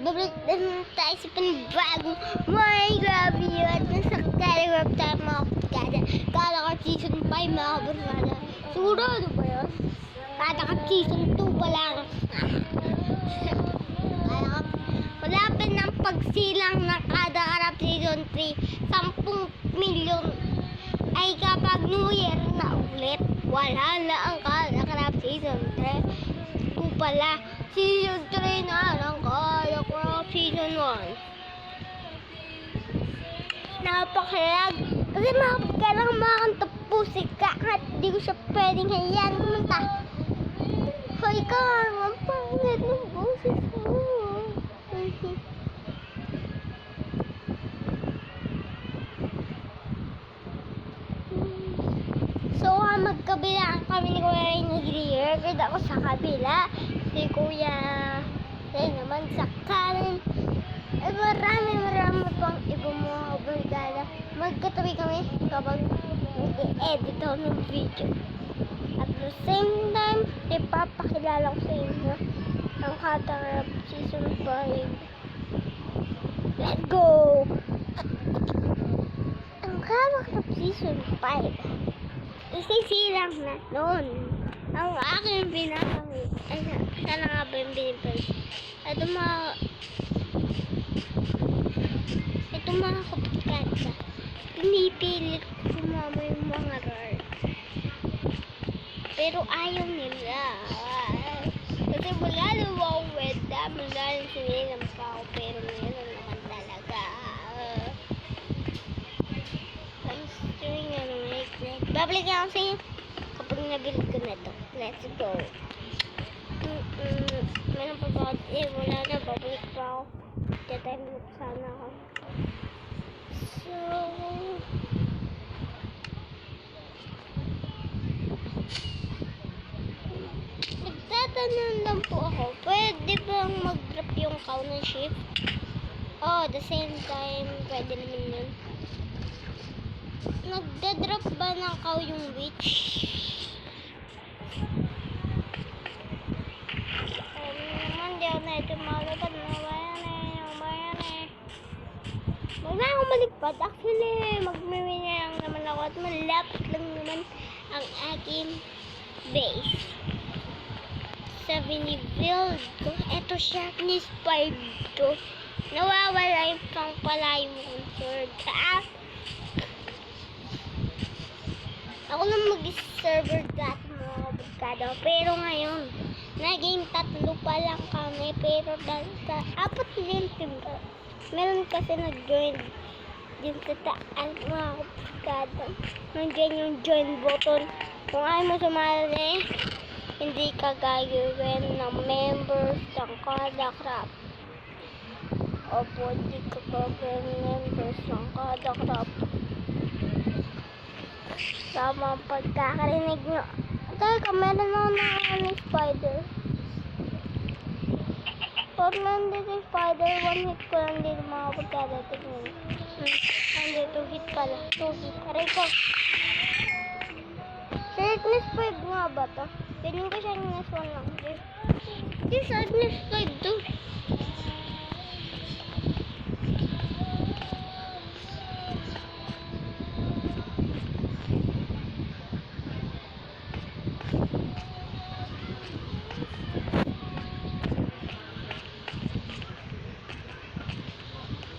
babalik na naman tayo sa panibagong Minecraft video at nasa Minecraft tayo mga kabarkada. Kala ka season 5 mga kabarkada. Sigurado ba yun? Kala ka season 2 pa lang. Kala ka malapit ng pagsilang ng kada karap season 3 10 milyon ay kapag New Year na ulit wala na ang kada karap season 3 2 pala. Season 3 na lang kaya crop season 1. Napakalag. Kasi kailangan makakanta pusik ka at di ko siya pwedeng hayaan kumanta. Hoy ka, ang pangit ng boses mo. So, magkabilaan kami ni Kuya Ray nag-record ako sa kabila. Si Kuya Ray naman sa kanan. Marami pang ibang mga kabarkada. Magkatabi kami kapag nag-edit ako ng video. At the same time, ipapakilala ko sa inyo ang Katarap Season 5. Let's go! Ang Katarap Season 5 isisilang na noon ang aking pinakawit. Ay, sana nga ba yung binibay? Ito mga kabarkada. Pinipilit ko sumama yung mga rar. Pero ayaw nila. Kasi wala lumang wenda. Magaling sinilang pa ako. Pero meron naman talaga. Babalik ako sa inyo kapag nabilig ko na ito. Let's go. Meron pa ba? Wala na. Babalik pa ako. Tatime sana ako. So, nagtatanong lang po ako. Pwede bang mag-drop yung cow ng shift? Oh, the same time. Pwede naman yun. Nagda-drop ba ng cow yung witch? Hindi ako na ito malapad. Huwag na akong malipad. Actually, magmimina lang naman ako at malapit lang naman ang aking base. Sa binibuild ko, eto sharpness 5 to. Nawawala yung pang pala yung sword. Ako lang mag-server dati mga kabarkada. Pero ngayon, naging 3 pa lang kami. Pero dahil sa 4 din timba. Meron kasi nag-join din sa taas mga kabarkada. Nandiyan yung join button. Kung ayaw mo sumali, hindi ka gagawin ng members ng Kadarap. Opo, hindi ka gagawin members ng Kadarap. Tama ang pagkakarinig nyo. Teka, meron ako ng spider. Pag nandito yung spider, 1 hit ko lang dito mga pagkada. Tignan. Nandito, 2 hit pala. 2 hit. Aray ko. Sharpness 5 nga ba to? Piling ko sharpness 1 lang. Hindi, sharpness 5 to.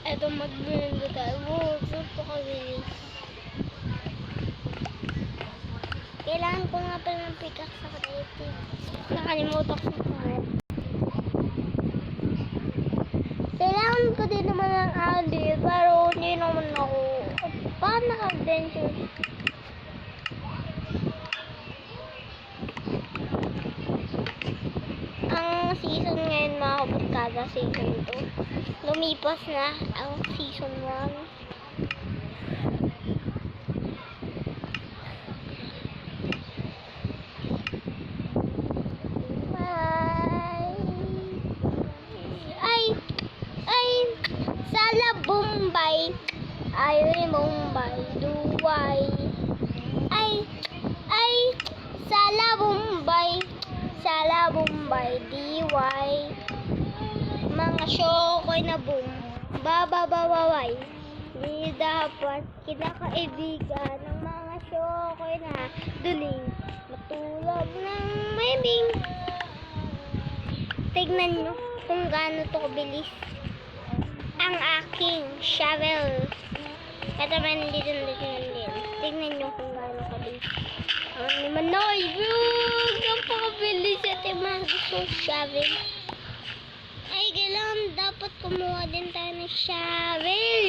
Ito mag-blendo tayo. Wow, super kabilis. Kailangan ko nga pala ng pickaxe sa creative. Nakalimutan ko sa heart. Kailangan ko din naman ng ali, pero hindi naman ako. Paano naka-adventure? Ang season ngayon mga kabarkada, season 2. Lumipas na ang season 1. Sala Bombay, ay Bombay, Dubai. Sala Bombay, DY. Mga show okay na boom. Bababawaway. Hindi dapat kinakaibigan ng mga okay na duling. Matulog ng maybing. Tignan nyo kung gaano to kabilis ang aking shovel. Ito man din. Tignan nyo kung gaano kabilis. Ang naman ay napakabilis at yung gusto shovel. Ay, kailangan dapat kumuha din tayo ng shovel.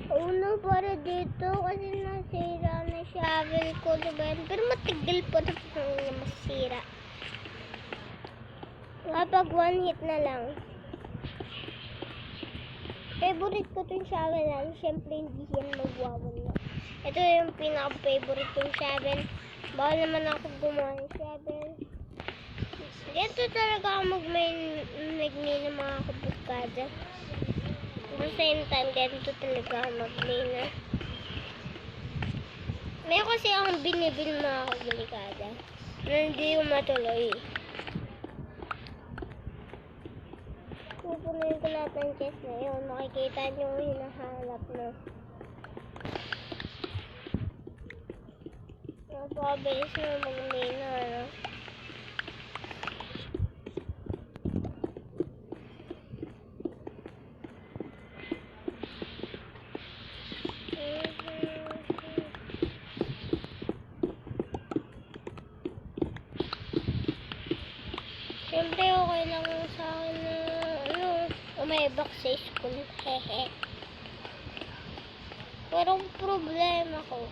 Una para dito kasi nasira na shovel ko, diba? Pero matigal pa na masira. Kapag one hit na lang. Favorite ko itong shovel lang. Siyempre hindi yan magwawala. Ito yung pinaka-favorite kong shovel. Bawal naman ako gumawa ng shovel. Ganito talaga ako mag-main ng mga kabukada. At the same time, ganito talaga ako mag-main na. May kasi akong binibil mga kabukada na hindi yung matuloy. Pupunuin ko lahat ng chest na yun. Makikita nyo yung hinahanap na. Napakabilis na mag-main na, ano. Siyempre, okay lang sa akin na, umibak sa school. Hehe. Pero problema ko,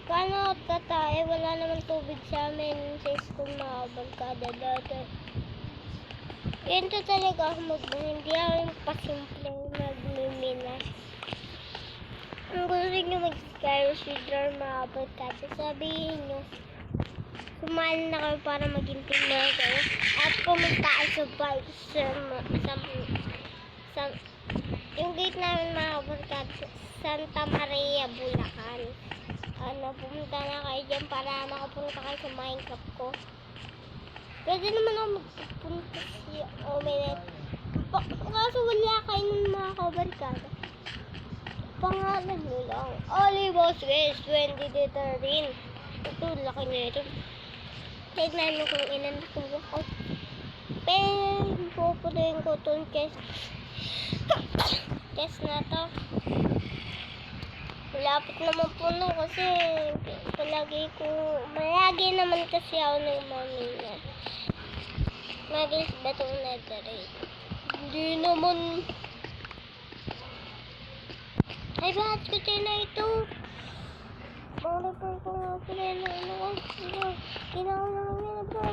paano tatay? Wala naman tubig sa amin sa school, mga barkada dati. Ganito talaga ako hindi ako yung pasimpleng magmimina. Kung gusto nyo mag-Skyro Speedrun, mga barkada, sabihin nyo. Sumali na kayo para maging team na kayo. At pumunta kayo sa yung gate namin, mga barkada, Santa Maria, Bulacan. Pumunta na kayo dyan para makapunta kayo sa Minecraft ko. Pwede naman ako magpunta si Omelette. Kaso wala kayo ng mga kabarkada. Pangalan nyo lang. Olivos Guys 2013. Ito, laki na ito. Tignan nyo kung ilan na kuha ko. Pupunuin ko itong chest na to. Malapit naman puno kasi malagi naman kasi ako nagmamina. Mabilis ba itong netherite? Hindi naman. Ay, bakit ko tayo na ito? Marapang ko nga pala na ano ko. Ginawa naman yun po.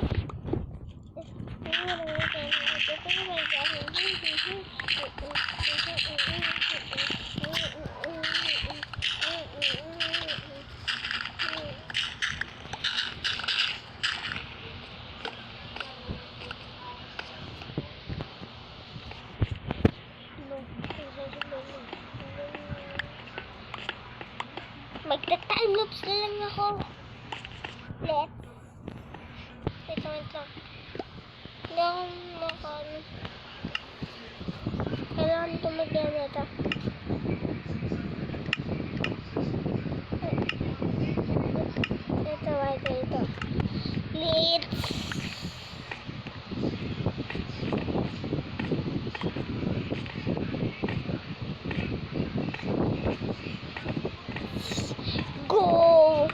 Magta-time lapse na lang ako. Let's. Ito. Hindi ako makano. Kailangan tumagyan na ito. Ito. Let's. Go!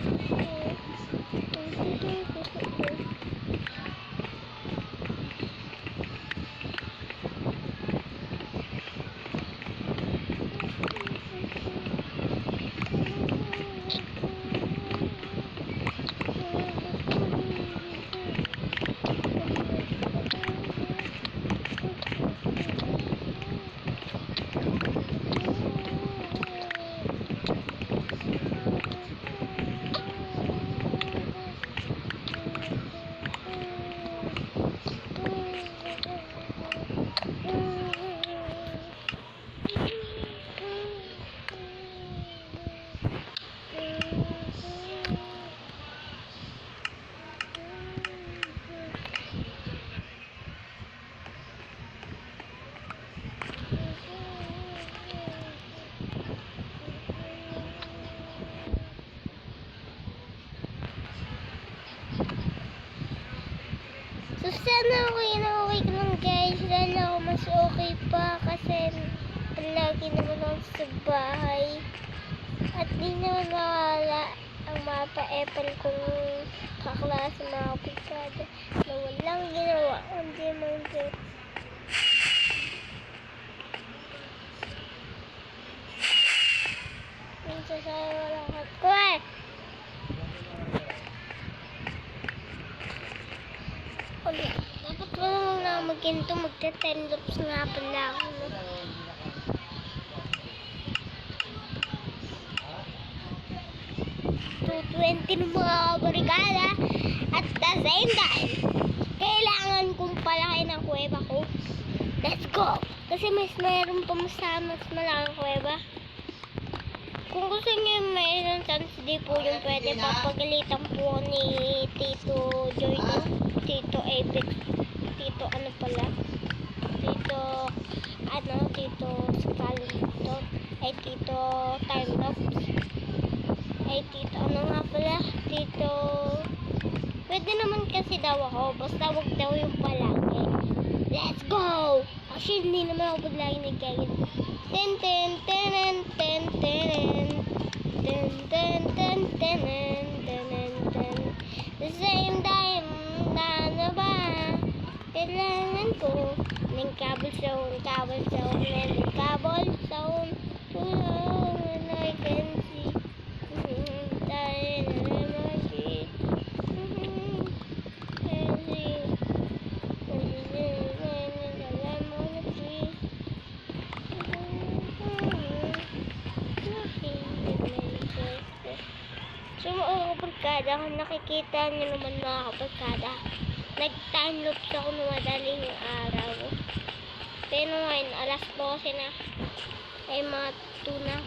sana okay na okay ka lang guys. Lalo ako mas okay pa kasi lagi naman ako sa bahay. At di naman mawala ang mapa-epal kong kaklase mga kapitado na walang ginawa kundi mag-get. Minsan sa'yo walang hat ko eh. Wala. Dapat wala na mag-ginto, magta-10 loops nga pala ako. 220 ng mga barikada at the same time kailangan kong palakin ang kuweba ko. Let's go! Kasi mayroon pa mas malaking kuweba. Kung gusto niyo mayroon chance di po yung pwede papagalitan po ni Tito Joy, Tito Apex, Tito ano pala, Tito Scalito, ay Tito Timelapse, ay Tito ano nga pala, Tito, pwede naman kasi daw ako, basta wag daw yung palagi. Let's go! Actually, hindi naman ako paglagi nagkagin. Ten ten ten ten ten ten ten ten ten ten ten. The same time na ano ba? Kailangan ko ng cobblestone, and cobblestone to know when I can see. Tayo na naman si so mga kabarkada, kung nakikita nyo naman mga kabarkada, nag-time lapse ako ng madaling araw. Pero ngayon, alas 12 na, ay mga 2 na.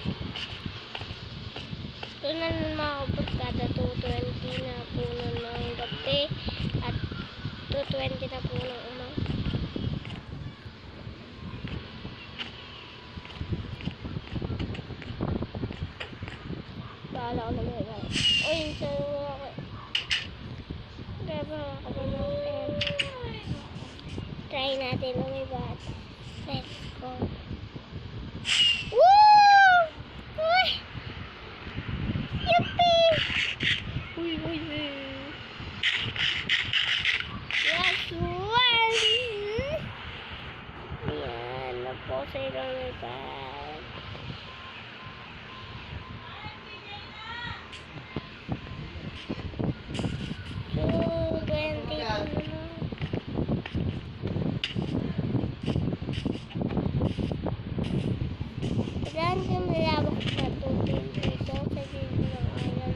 2 na ng mga kabarkada, 2:20 na po ng gabi, at 2:20 na po ng umaga. Bahala ko na mga iba. O yun, so grabe ako naman. Try natin na may bat. Let's go. Woo! Uy! Yippee! Uy, uy, uy. Last one! Ayan, napose lang may bat. So, 20 naman. Kailangan ko malawak na tubig dito sa dito ng alam.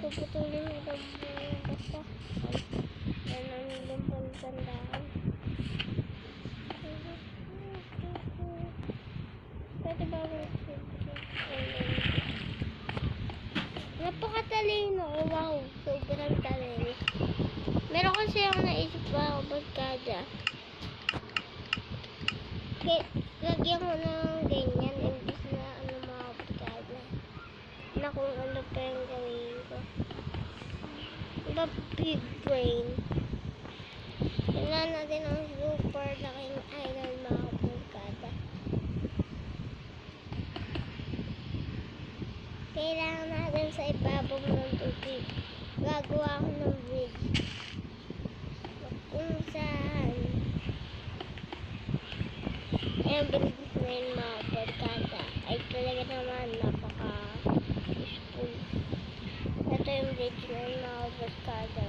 Puputulin mo lang yung basta. Yan ang ilang pagkandaan. Pwede ba ako napakatalino. Wow, sobrang talino. Meron kasi ako naisip pa ako barkada. Lagyan ko ng ganyan, imbis na ano mga barkada. Na kung ano pa yung gawin ko. Diba big brain? Kailangan natin ang super laking idol mga barkada. Kailangan natin sa ibabaw ng tubig. Gagawa ko ng bridge. Kung saan yung bridge na yun mga barkada ay talaga naman napaka-useful. Ito yung bridge na yun mga barkada.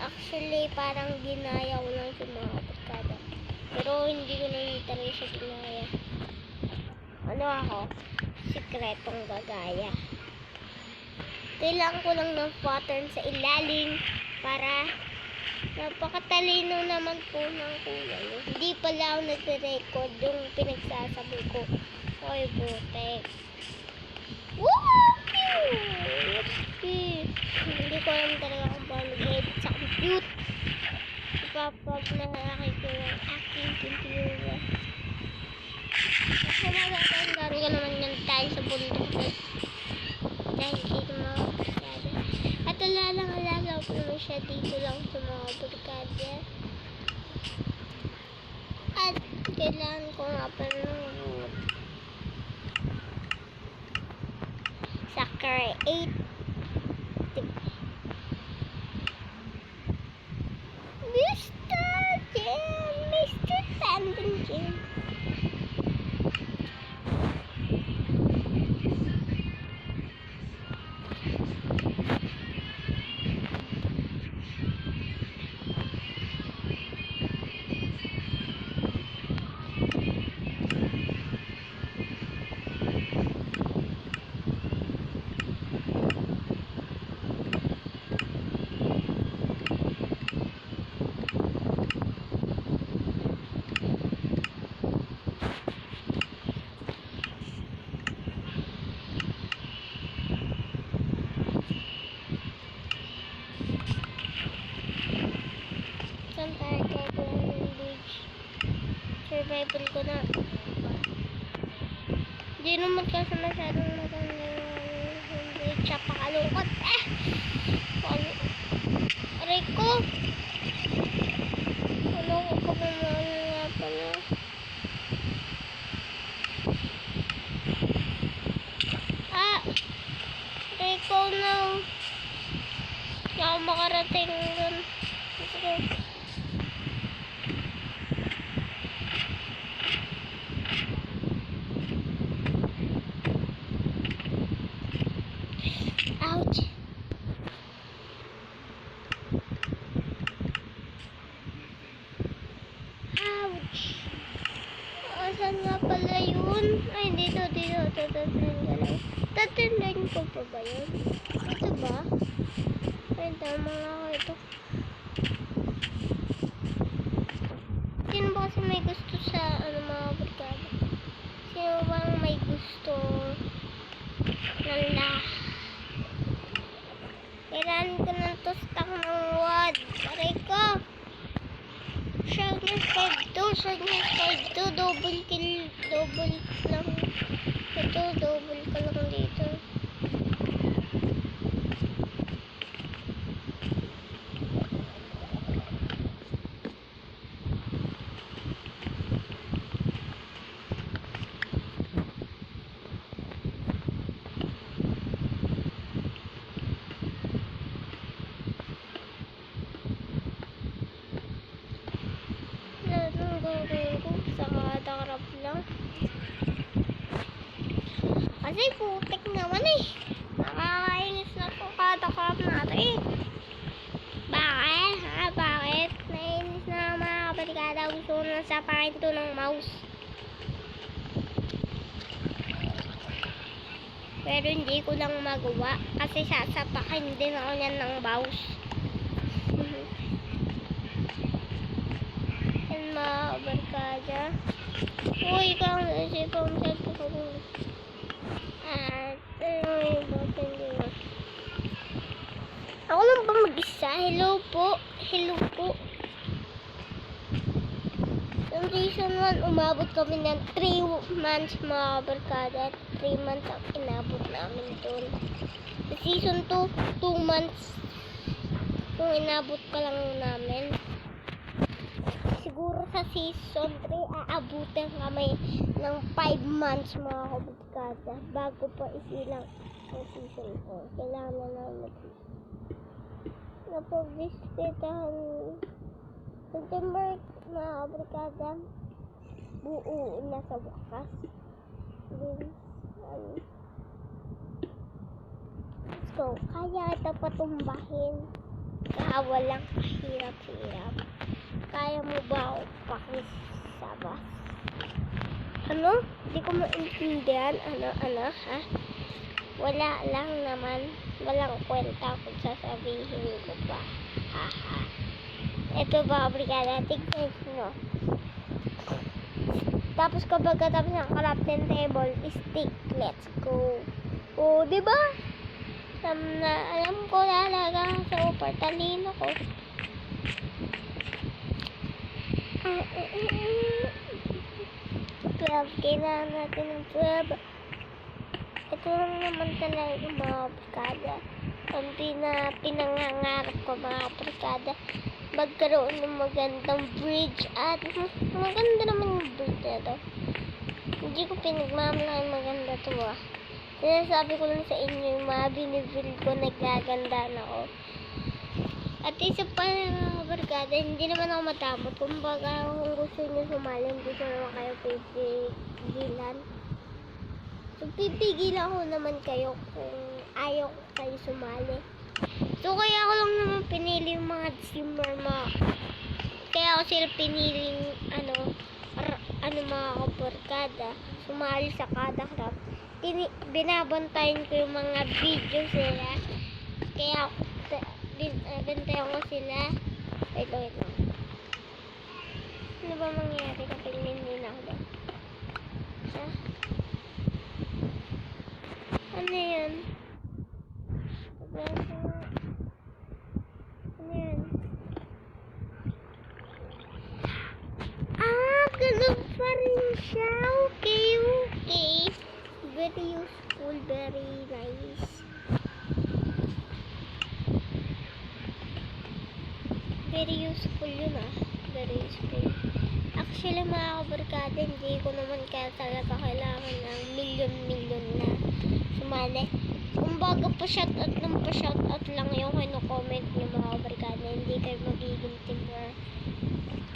Actually, parang ginaya ko lang sa mga barkada. Pero hindi ko na talaga siya ginaya. Ano ako? Sikretong gagaya. Kailangan ko lang ng pattern sa ilalim para napakatalino naman po ng kuya. Hindi pala ako nagre-record yung pinagsasabi ko. Oy, butek. Woo! Hindi ko alam talaga kung paano mag-edit sa compute. Ipapag na nakikita ko yung aking computer. Kasi matatandaan ko naman yan tayo sa bundok. Dahil dito mga barkada. At alalang-alaga ko naman siya dito lang sa mga barkada. Kailangan ko nga pala ng sa create. Mr. Jim! Mr. Tandem Jim! Saan tayo gagawin ng bridge? Survival ko na. Hindi naman kasi masyadong maganda yung bridge. Napakalungkot. Aray ko! Ano ko pa naman nga pala? Aray ko na. Hindi ako makarating dun. Sige. Ouch! Ouch! Asan nga pala yun? Ay, dito. Tatindahin ko pa ba yun? Ito ba? Ay, tama nga ako ito. Sino ba kasi may gusto sa mga barkada? Sino bang may gusto ng kailangan ko ng tostak ng wood. Aray ko! Sharpness 5-2. Double kill. Double lang. Ito, double ka lang dito. Saka lang. Kasi putik naman eh. Nakakainis na po kada-crap natin. Bakit? Bakit? Nainis na mga kabarkada. Gusto ko na sapakin to ng mouse. Pero hindi ko lang magawa. Kasi sasapakin din ako niyan ng mouse. Yan mga kabarkada. Uy, ikaw ang isipang cellphone ko. Ako lang ba mag-isa? Hello po. Noong season 1, umabot kami ng 3 months mga kabarkada. 3 months ang inabot namin doon. Sa season 2, 2 months kung inabot ka lang namin. Siguro sa season 3, aabutin kami ng 5 months mga kabarkada bago pa isilang ang season 4. Kailangan na namin napag-visitahan September mga kabarkada. Buo na sa wakas. Let's go. Kaya ito patumbahin. Kaya walang kahirap-hirap. Kaya mo ba ako pakisabas? Ano? Hindi ko maintindihan. Ano, ha? Wala lang naman. Walang kwenta kung sasabihin ko pa. Haha. Ito ba, kabarkada? Tignan nyo. Tapos kapag katapos ng crafting table, stick. Let's go. O, diba? Alam ko talaga. Super talino ko. 12. Kailangan natin ng 12. Ito lang naman talaga mga barkada. Ang pinangangarap ko mga barkada. Magkaroon ng magandang bridge at maganda naman yung duda to. Hindi ko pinagmamalaki maganda to ah. Sinasabi ko lang sa inyo yung mga binibuild ko, naggagandaan ako. At isa pa mga barkada, hindi naman ako matamot. Kumbaga, kung gusto nyo sumali, hindi ko naman kayo pipigilan. So, pipigilan ko naman kayo kung ayaw ko kayo sumali. So, kaya ko lang naman pinili yung mga streamer kaya ako sila piniling, mga kabarkada, sumali sa kada craft. Binabantayan ko yung mga video sila. Kaya, bintayan ko sila. Wait lang. Ano ba mangyari kapag hindi na ako doon? Ha? Ano yan? Ano yan? Ganun pa rin siya. Okay. Very useful, very nice. Very useful yun Very useful. Actually mga kabarkada, hindi ko naman talaga kailangan ng milyon na sumali. Kumbaga pa-shoutout lang yung kino-comment nyo mga kabarkada. Hindi kayo magiging teamer.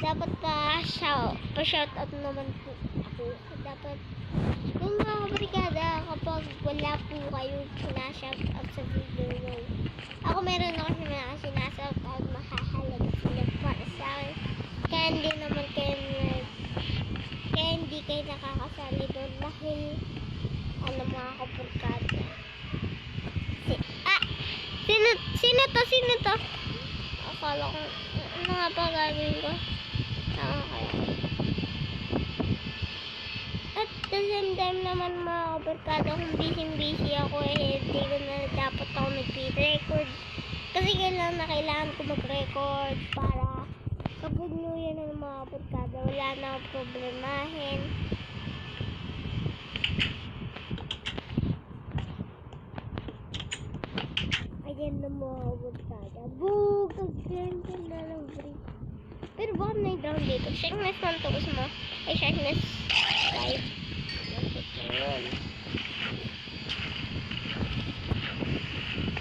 Dapat pa-shoutout naman po ako. Dapat yung mga kabarkada, kapag wala po kayo sinashoutout sa video nyo, ako meron ako mga sinashoutout, mahahalaga sila para sa akin. Kaya hindi kayo nakakasali doon dahil mga kabarkada. Sino to? Akala ko, ano nga pa gagawin ko? Okay. At the same time naman mga kabarkada, kung busy ako hindi ko na dapat ako nag-record. Kasi kailangan ko mag-record para kapag New Year na mga kabarkada, wala na akong problemahin. Ayan na mga kabarkada. Kaganda na ng bridge. Pero bakit may down dito? Sharkness 1 to gusto mo? Ay, Sharkness 5. Bakit na yun?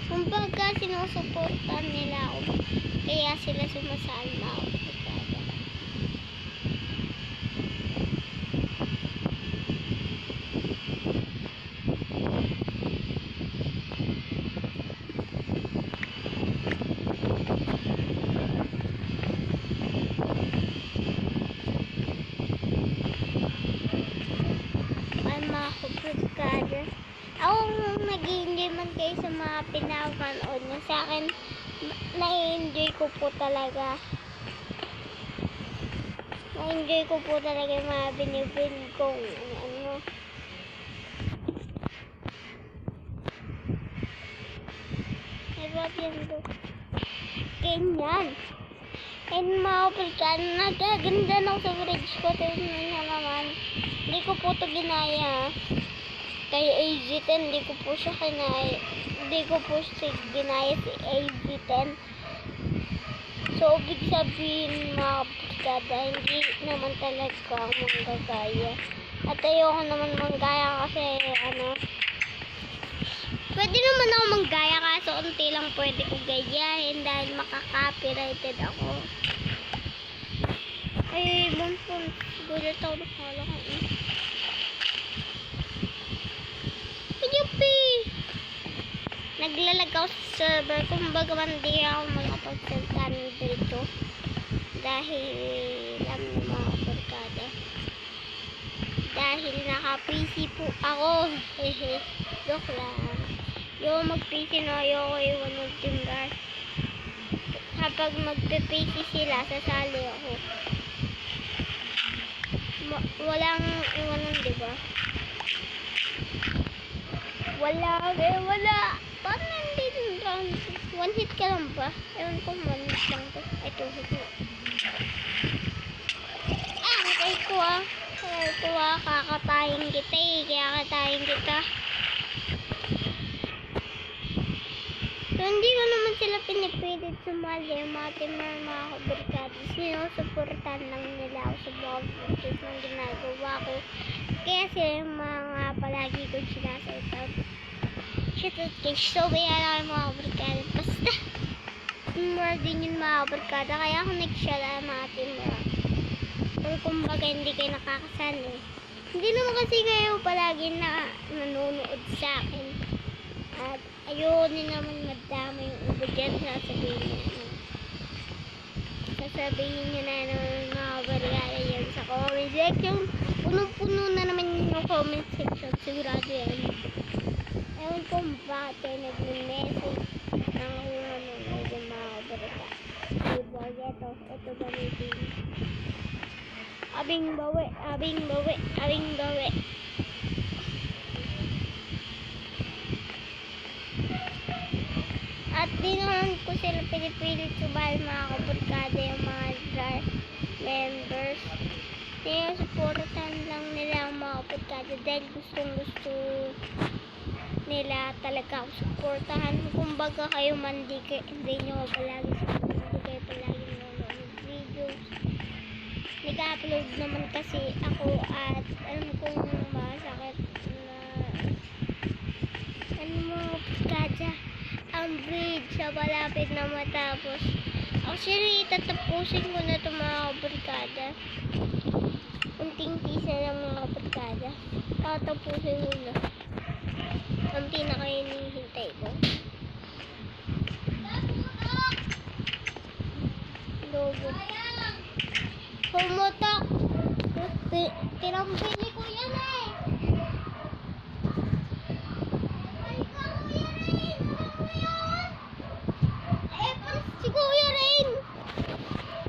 Kumbaga, sinusuportan nila ako. Kaya sila sumasali na ako. Ako nag-enjoy man kayo sa mga pinapanood niyo. Sa akin, na-enjoy ko po talaga. Na-enjoy ko po talaga yung mga binibuild kong ganyan. And mga kapatid, nagaganda na ako sa bridge ko. Tignan na naman. Hindi ko po ito ginaya. Kay AG10, hindi ko po siya ginaya si AG10. So, ibig sabihin mga kapatid, hindi naman talaga manggagaya. At ayoko naman manggaya kasi pwede naman ako manggaya kaso unti lang pwede ko gayahin dahil makaka-copyrighted ako. Ay, bonfon. Gulat ako na pala ko. Yuppie! Naglalag ako sa server. Kumbaga hindi ako makapagsalita dito. Dahil mga barkada. Dahil naka-PC po ako. Hehe. Joke lang. Yung mag-PC na ayoko iwan ng timgar. Kapag mag-PC sila, sasali ako. Walang iwanan, diba? Wala. Paano nandito lang? One hit ka lang ba? Ewan ko, one hit lang to. Ay, two hit mo. Kaya ko kakatayin kita Kaya katayin kita. So, hindi ko naman sila pinipilit sumali. Mga kabarkada, sinusuportan lang nila ako sa mga videos na ginagawa. ako. Kaya sila mga palagi kong sinasaytan. Shoutout kay Shobay Alam mga barkada. Basta, more din yun mga barkada. Kaya ako nag-share natin mga. Kung kumbaga hindi kayo nakakasali. Hindi naman kasi kayo palagi na nanonood sa akin. At ayun din naman madama yung ubo dyan. Sasabihin nyo na naman mga barkada yan sa comment section. Punong-puno na naman yung comment section. Sigurado yan. Ewan ko bakit kayo nag-message ng nanonood yung mga barkada. Diba, ito gamitin. Abing bawi, abing bawi, abing bawi. At di naman ko sila pinipilit subal mga kabarkada yung mga jar members. Supportan lang nila ang mga kabarkada dahil gustong gusto nila talaga supportahan. Kumbaga kayo man hindi nyo palagi hindi kayo palagi nanonood ng videos. Nag-upload naman kasi ako at alam kong masakit na mga kabarkada ang bridge sa malapit na matapos. Actually, tatapusin ko na ito mga kabarkada. Unting pisa lang mga kabarkada. Tatapusin ko na. Unti na kayo hinihintay ko. Logo. Pumutok. Tinampili ko yan eh. Si Kuya Rain.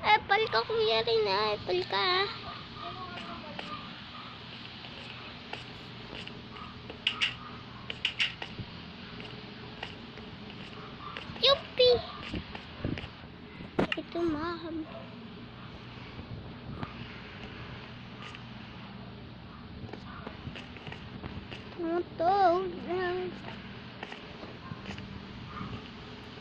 Apple ka, Kuya Rain. Apple ka. Yuppie. Ito maham. Tumutog lang.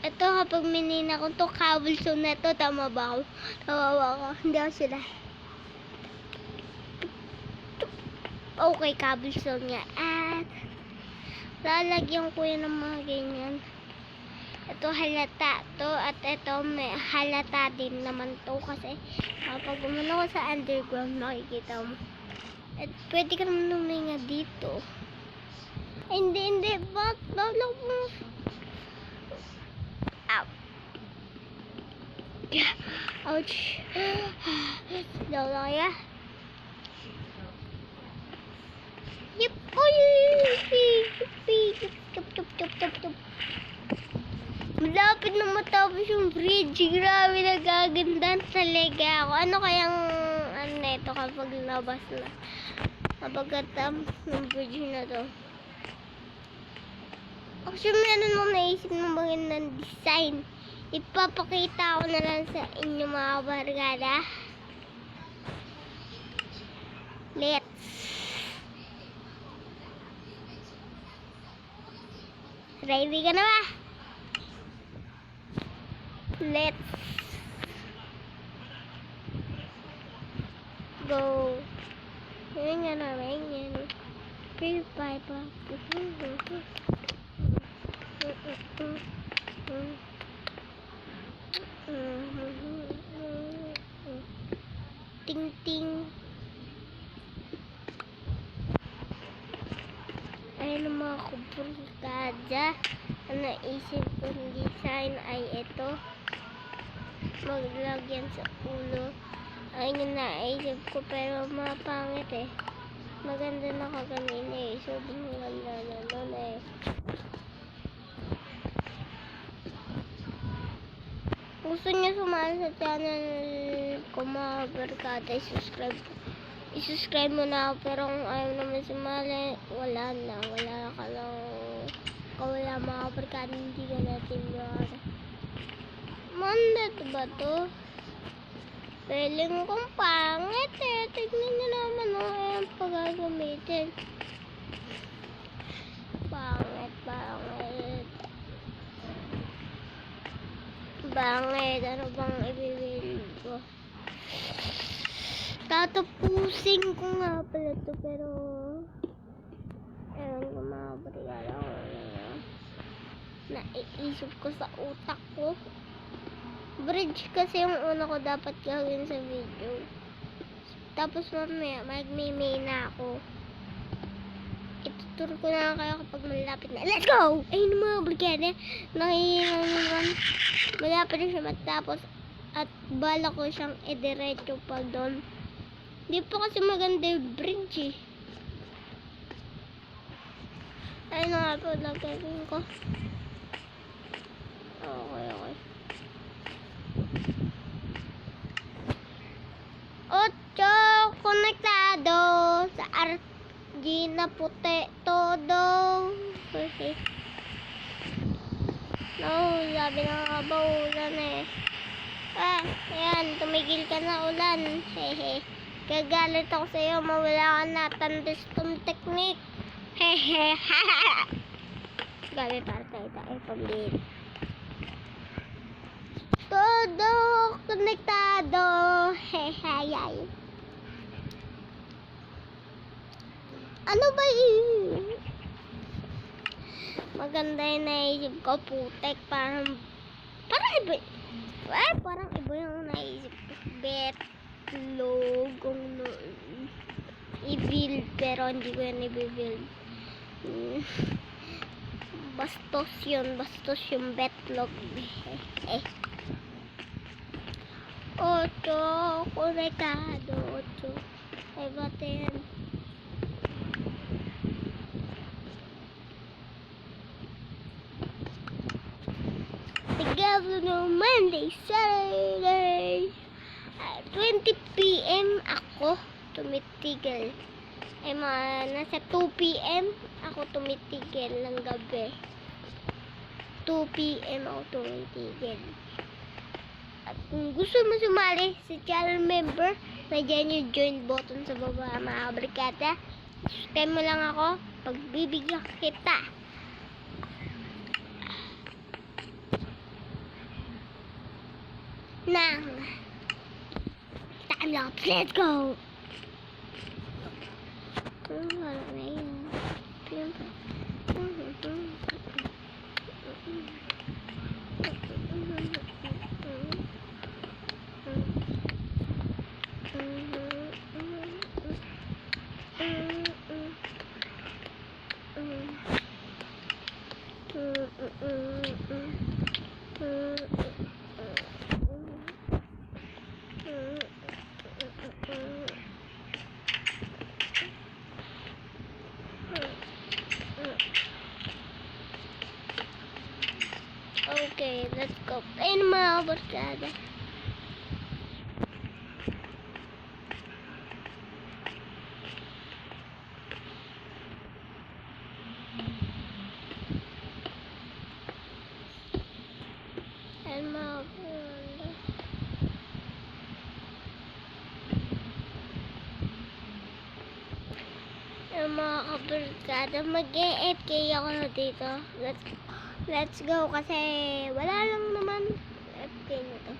Ito kapag minina ko to kabulso na to, tama ba ako? Tama ba ako? Hindi ako sila. Okay, kabulso niya. At lalagyan ko yan ng mga ganyan. Ito halata to at ito may halata din naman to kasi kapag umano ko sa underground makikita mo. At pwede ka naman luminga dito. Ay, hindi. Ba't? Lalo mo. Ow. Ouch. Daw lang ya. Yep. Oy. Yup. Malapit na matapos yung bridge. Grabe, nagagandaan talaga ako. Ano kayang ito kapag labas na? Kapag ng bridge na to. Actually, meron mo naisip ng magandang design. Ipapakita ko na lang sa inyo mga barkada. Let's. Ready ka na ba? Let's go. Yan naman yan. Free Piper. Ting ting. Ayun ang mga kabarkada. Ang naisip kong design ay ito. Maglagyan sa ulo. Ayun yung naisip ko pero mapangit eh. Maganda na kaganina eh. Sobrang ganda na nun eh. Gusto niyo sumali sa channel ko mga barkada, i-subscribe mo na ako. Pero kung ayaw naman sumali, wala ka lang. Wala mga barkada, hindi ka natin yun. Mandat ba to? Feeling kong pangit eh. Tignan nyo naman ang pagagamitin. Pangit. Ano bang ibibili ko? Tatapusin ko nga pala to, pero ayun ko mga brigada ko naiisip ko sa utak ko. Bridge kasi yung una ko dapat gawin sa video. Tapos mamaya magme-main na ako. Ituturo ko na kayo kapag malapit na. Let's go! Ayun mga brigada, nakihingan naman. Malapit na siya matapos at bala ko siyang idiretso pa doon. Di pa kasi maganda yung bridge eh. Ayun na nga po, lagagin ko. Okay. 8 konektado sa RG na puti todo. Okay. No, sabi na nga ba ulan eh. Ayan, tumigil ka na ulan. Hehe. Gagalit ako sa'yo, mawala ka na thunderstorm technique. Hehe. Gabi para tayo pambili. Todo konektado. Hehe. Ano ba yun? Maganda yung naisip ko, putek. Parang iba. Parang iba yung naisip ko. Betlog. Kung i-build, pero hindi ko yan i-build. Bastos yung betlog. 8 konektado. 8. Ay, bata yan. Together Monday, Saturday. 20 PM ako tumitigil. Ay nasa 2 PM ako tumitigil ng gabi. 2 PM ako tumitigil. At kung gusto mo sumali sa channel member, nandiyan yung join button sa baba mga brigada. Subscribe mo lang ako, pagbibigyan kita ng time lapse. Let's go! Wala na yun. Okay, let's go. Ayun mga barkada. Ayun mga barkada. Ayun mga kabarkada. Mag-e-FK ako na dito. Let's go kasi wala lang naman FK na to.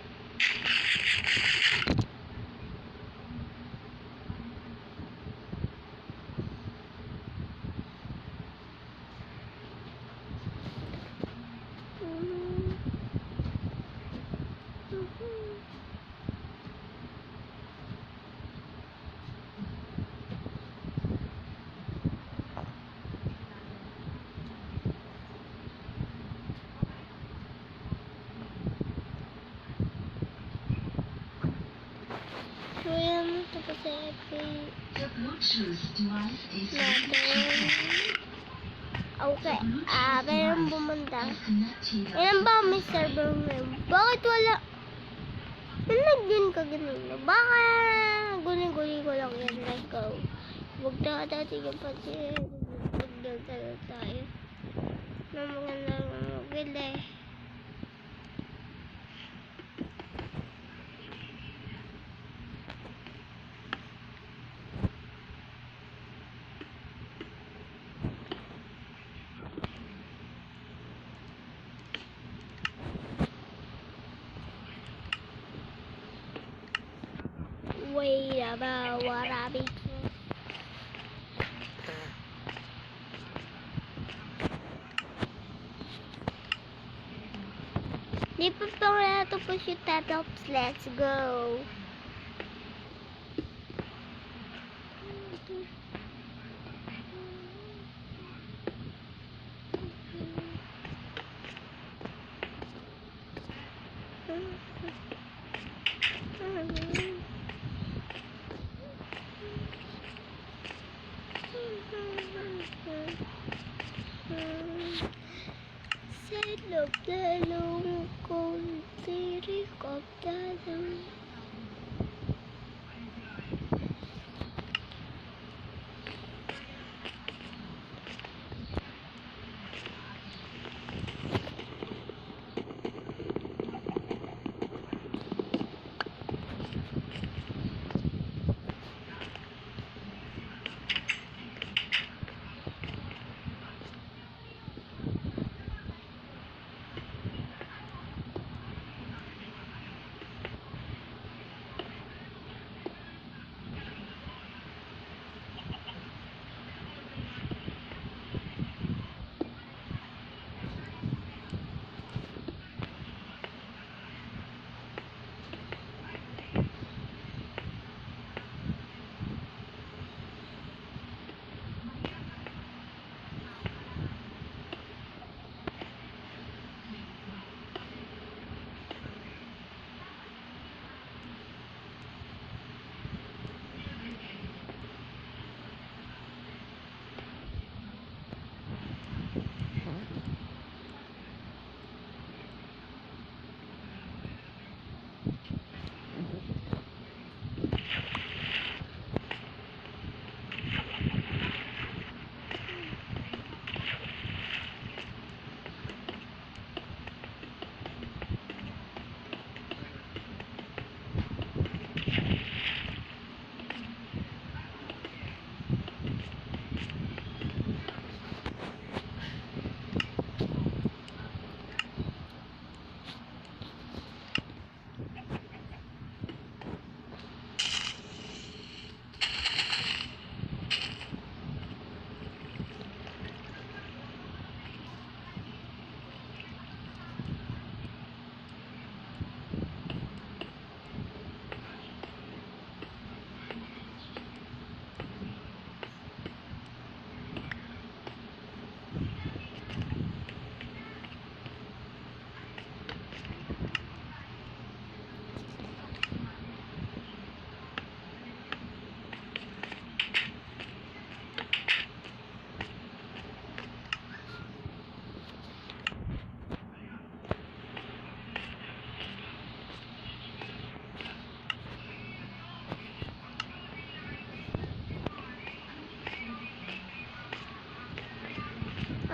So yan, tapos sa FK natin. Okay, meron bumanda. Ilan ba may server ngayon? Bakit wala? Nag-join ka ganun. Baka guli-guli ko lang yan. Let's go. Huwag na natin yung pati. Huwag tayo. Na mga nangagili. Wait about what I be to push your tablets. Let's go. Set up the long cold theory of the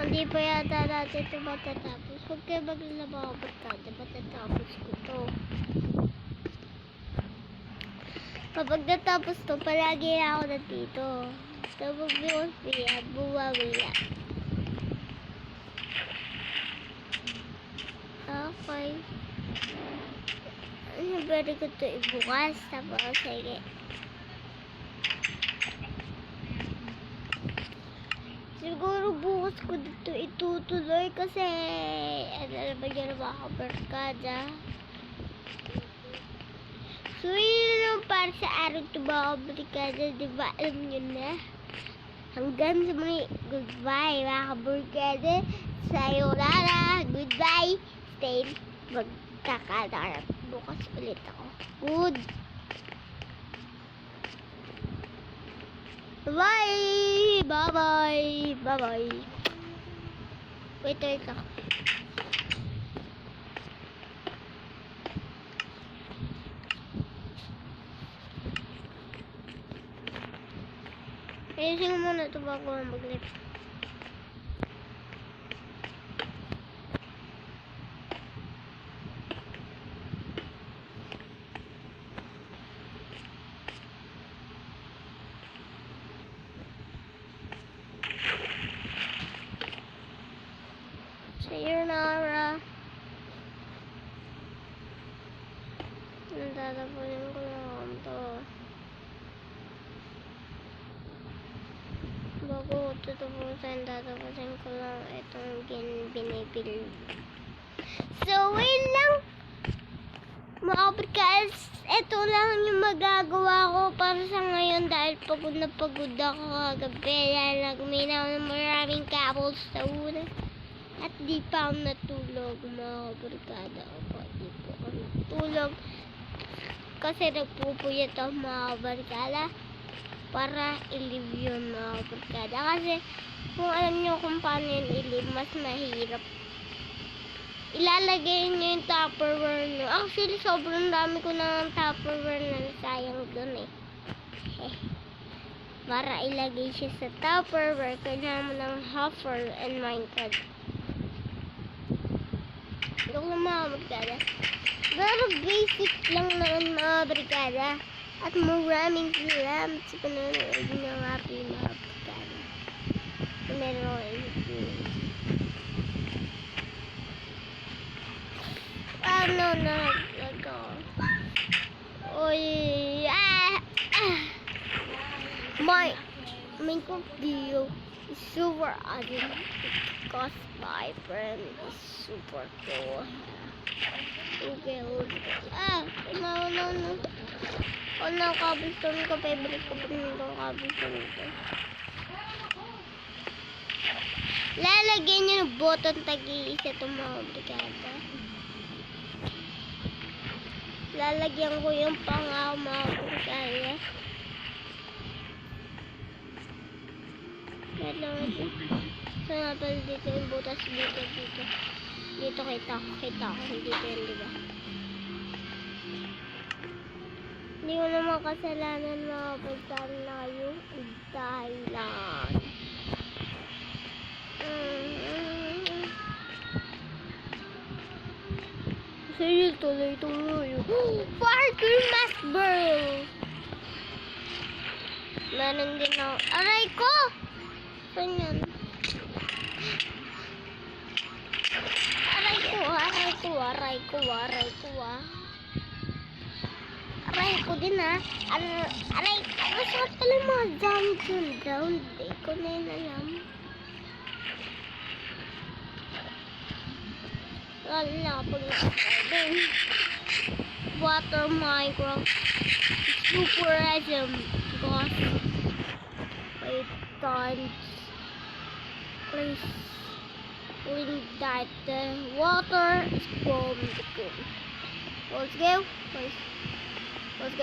Hindi pa yata natin ito matatapos. Huwag kayo maglalabaw barkada. Matatapos ko to. Kapag natapos to, palagi ako nandito. Tapos bukas yan, bumawi yan. Okay. Pwede ko ito ibukas. Tapos, sige. Siguro bukas ko dito itutuloy kasi ano naman yun mga kabarkada. So yun lang para sa araw ito mga kabarkada, diba alam nyo na. Hanggang sa muli, goodbye mga kabarkada. Sayonara, goodbye. Stay, magkakadarap. Bukas ulit ako. Good. Bye! Bye-bye! Bye-bye! Wait lang. Ayusin ko muna ito bago mag-live. Sayonara. Natatapusin ko lang ito. Bago ko tatapusin, tatapusin ko lang itong binibili. So, wait lang. Mga kabrikada, ito lang yung magagawa ko para sa ngayon dahil pagod na pagod ako kagabi. Nagmin ako ng maraming cobblestone. At di pa ako natulog, mga kabrikada. Opo, di po ako natulog. Kasi nagpupuyat ako, mga kabrikada. Para i-live yun, mga kabrikada. Kasi kung alam nyo kung paano yun i-live, mas mahirap. Ilalagay nyo yung Tupperware nyo. Actually, sobrang dami ko ng Tupperware na sayang dun eh. Para ilagay siya sa Tupperware, kailangan mo ng Hopper and Minecraft. Ito ko mga brigada. Pero basic lang naman mga brigada. At maraming salamat sa panonood ng aking mga brigada. Meron ako ano na ako. Oy, my Minecraft video is super awesome because my friend is super cool. Okay, no. No, cobblestone ko, favorite ko pa nito cobblestone ito. Lalagyan nyo ng button tag-iisa itong mga brigada. Lalagyan ko yung pangako mga brigada. So nga pala dito yung butas dito. Dito kita ko, dito yun, diba? Hindi ko naman kasalanan mga brigada na kayo. Dahilan. Sige, tuloy. Parker Mask Burl! Meron din ako. Aray ko! Saan yan? Aray ko din ha. Aray, masakit pala mga damage yun down. Hindi ko na yun alam. Lalo na kapag nakasabing water Minecraft super awesome because I don't please when that the water is from the pool. Let's go. Okay, let's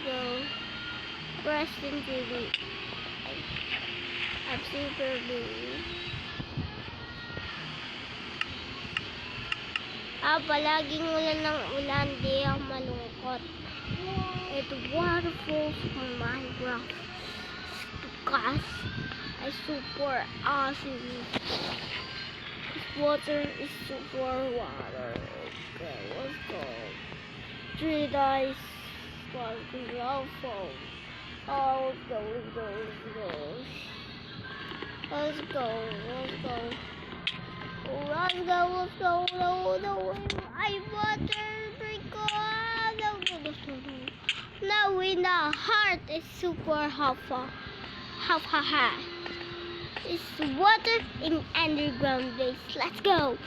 go. Preston TV. I'm super big. Palaging ulan, di ako malungkot. Ito waterfalls from Minecraft. Because I super awesome. This water is super water. Okay, let's go. 3 dice. Let's go. Oh, let's go. No, I water because now in the heart is super half. It's water in underground base. Let's go.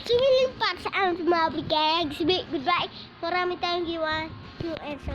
Sumilin pa sa aming mga brigada. Goodbye. Marami tayong giwa. And so